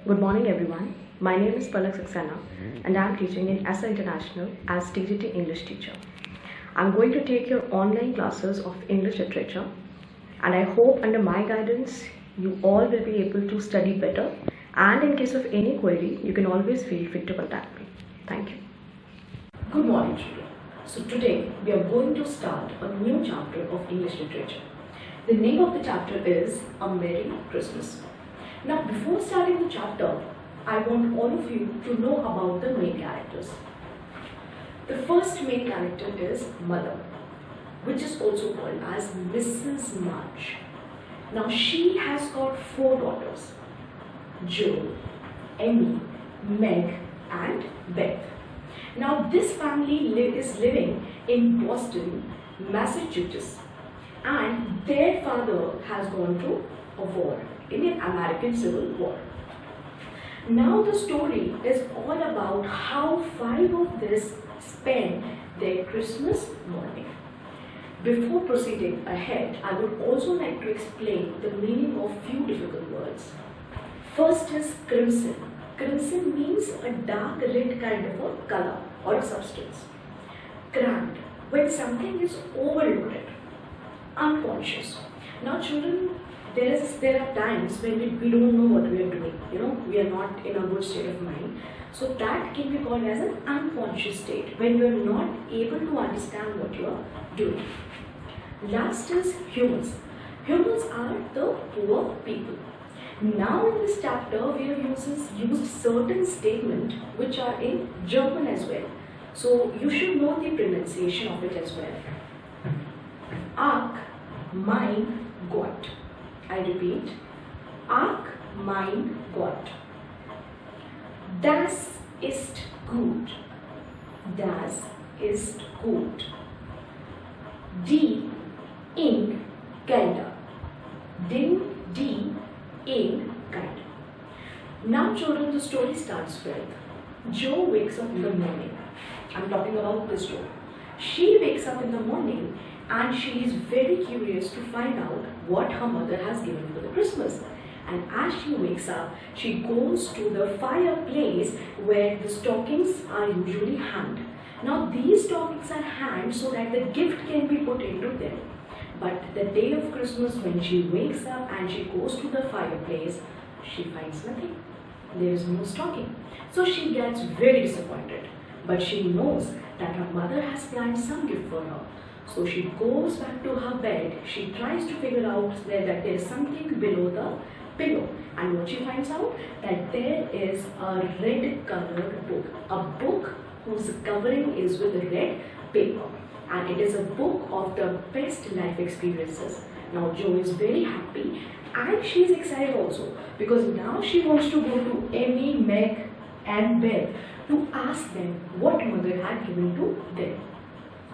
Good morning everyone. My name is Palak Saxena and I am teaching in Aster International as TGT English teacher. I am going to take your online classes of English literature and I hope under my guidance you all will be able to study better, and in case of any query you can always feel free to contact me. Thank you. Good morning children. So today we are going to start a new chapter of English literature. The name of the chapter is A Merry Christmas. Now before starting the chapter, I want all of you to know about the main characters. The first main character is Mother, which is also called as Mrs. March. Now she has got 4 daughters, Jo, Emmy, Meg and Beth. Now this family is living in Boston, Massachusetts, and their father has gone through a war in the American Civil War. Now the story is all about how 5 of these spend their Christmas morning. Before proceeding ahead, I would also like to explain the meaning of few difficult words. First is crimson. Crimson means a dark red kind of a color or a substance. Cramped, when something is overloaded. Unconscious. Now children, there are times when we don't know what we are doing. We are not in a good state of mind. So that can be called as an unconscious state, when you are not able to understand what you are doing. Last is humans. Humans are the poor people. Now in this chapter we have used certain statements which are in German as well. So you should know the pronunciation of it as well. Ach, mein Gott. I repeat. Ach, mein Gott. Das ist gut. Das ist gut. Die Gelder. Die Gelder. Now children, the story starts with Jo wakes up in the morning. I'm talking about this Jo. She wakes up in the morning and she is very curious to find out what her mother has given for the Christmas. And as she wakes up, she goes to the fireplace where the stockings are usually hung. Now these stockings are hung so that the gift can be put into them. But the day of Christmas, when she wakes up and she goes to the fireplace, she finds nothing. There is no stocking. So she gets very disappointed. But she knows that her mother has planned some gift for her. So she goes back to her bed. She tries to figure out that there is something below the pillow. And what she finds out? That there is a red colored book. A book whose covering is with red paper. And it is a book of the best life experiences. Now Jo is very happy and she is excited also, because now she wants to go to Emmy, Meg and Beth to ask them what mother had given to them.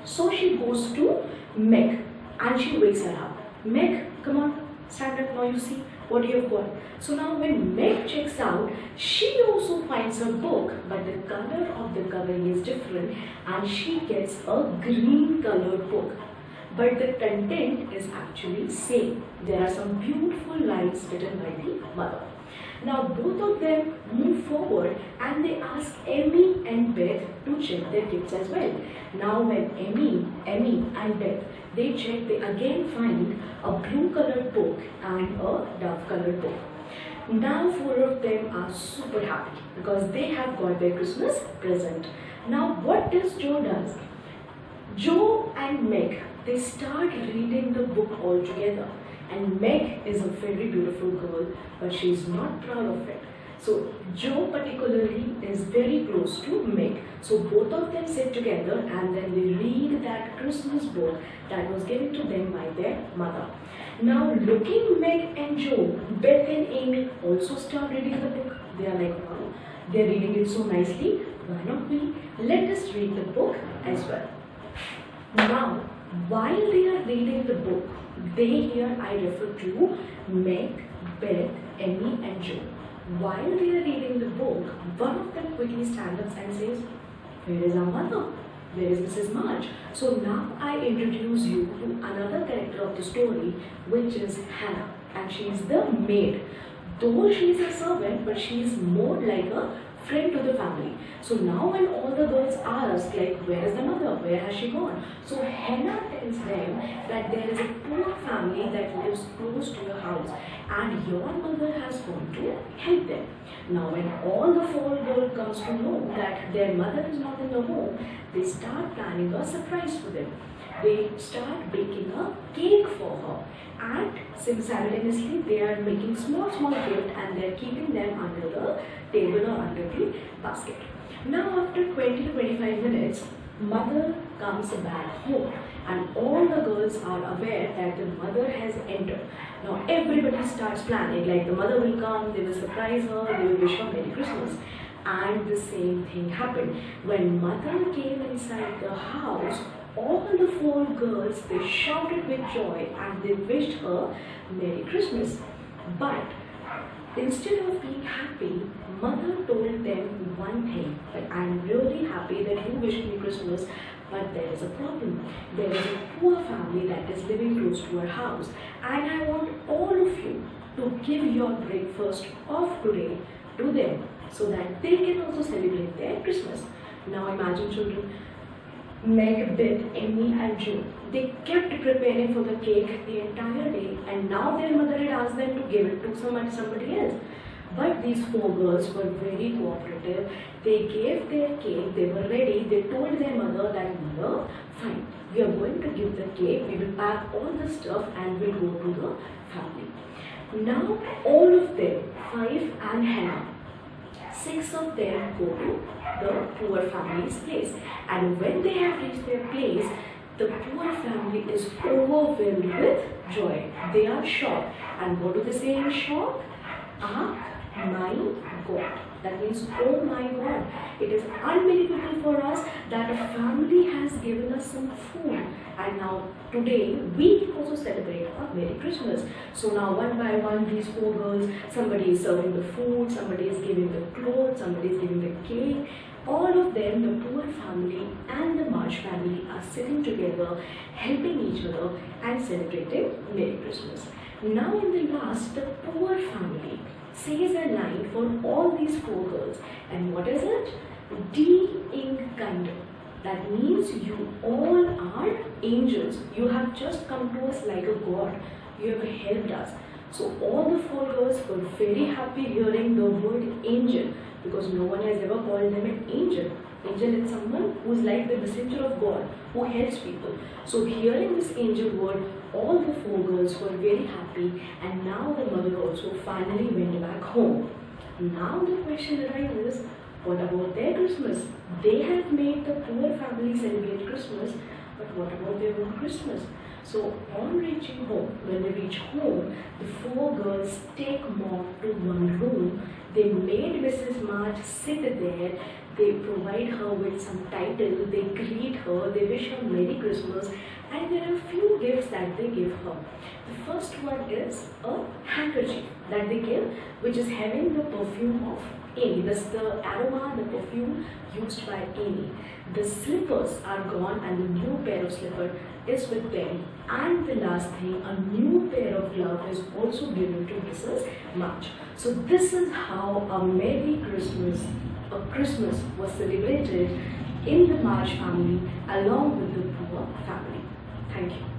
So she goes to Meg and she wakes her up. Meg, come on, stand up now, you see what you have got. So now when Meg checks out, she also finds a book, but the color of the covering is different and she gets a green colored book. But the content is actually same. There are some beautiful lines written by the mother. Now both of them move forward and they ask Emmy and Beth to check their gifts as well. Now when Emmy and Beth, they check, they again find a blue colored book and a dove colored book. Now 4 of them are super happy because they have got their Christmas present. Now what does Jo does? Jo and Meg, they start reading the book all together. And Meg is a very beautiful girl, but she is not proud of it. So Jo particularly is very close to Meg. So both of them sit together and then they read that Christmas book that was given to them by their mother. Now looking Meg and Jo, Beth and Amy also start reading the book. They are like, wow, they are reading it so nicely. Why not we? Let us read the book as well. Now, while they are reading the book, they here I refer to Meg, Beth, Emmy and Jo. While they are reading the book, one of them quickly stands up and says, where is our mother? Where is Mrs. March? So now I introduce you to another character of the story, which is Hannah, and she is the maid. Though she is a servant, but she is more like a friend to the family. So now when all the girls ask, like, where is the mother? Where has she gone? So Hannah tells them that there is a poor family that lives close to your house and your mother has gone to help them. Now when all the four girls comes to know that their mother is not in the home, they start planning a surprise for them. They start baking a cake for her, and simultaneously they are making small gifts and they are keeping them under the table or under the basket. Now after 20 to 25 minutes, mother comes back home and all the girls are aware that the mother has entered. Now everybody starts planning, like the mother will come, they will surprise her, they will wish her Merry Christmas. And the same thing happened. When mother came inside the house, all the four girls, they shouted with joy and they wished her Merry Christmas. But instead of being happy, mother told them one thing, that I am really happy that you wished me Christmas, but there is a problem. There is a poor family that is living close to our house, and I want all of you to give your breakfast of today to them so that they can also celebrate their Christmas. Now imagine, children, Meg, Beth, Amy and Joe. They kept preparing for the cake the entire day, and now their mother had asked them to give it to somebody else. But these four girls were very cooperative. They gave their cake, they were ready. They told their mother that, mother, fine, we are going to give the cake, we will pack all the stuff and we'll go to the family. Now all of them, 5 and Hannah, 6 of them go to the poor family's place. And when they have reached their place, the poor family is overwhelmed with joy. They are shocked. And what do they say in shock? Ah, my God. That means, oh my God. It is unbelievable for us that a family has given us some food. And now today we can also celebrate a Merry Christmas. So now one by one these four girls, somebody is serving the food, somebody is giving the clothes, somebody is giving the cake. All of them, the poor family and the March family, are sitting together, helping each other and celebrating Merry Christmas. Now in the last, the poor family says a line for all these four girls. And what is it? De-inkande. That means you all are angels. You have just come to us like a God. You have helped us. So all the four girls were very happy hearing the word angel, because no one has ever called them an angel. Angel is someone who is like the messenger of God, who helps people. So hearing this angel word, all the four girls were very happy, and now the mother also finally went back home. Now the question arises, what about their Christmas? They have made the poor family celebrate Christmas, but what about their own Christmas? So on reaching home, when they reach home, the four girls take mom to one room. They made Mrs. March sit there. They provide her with some title. They greet her. They wish her Merry Christmas. And there are a few gifts that they give her. The first one is a handkerchief that they give, which is having the perfume of Amy. That's the aroma, the perfume used by Amy. The slippers are gone and the new pair of slippers is with them. And the last thing, a new pair of gloves is also given to Mrs. March. So this is how a Merry Christmas, a Christmas was celebrated in the March family along with the poor family. Thank you.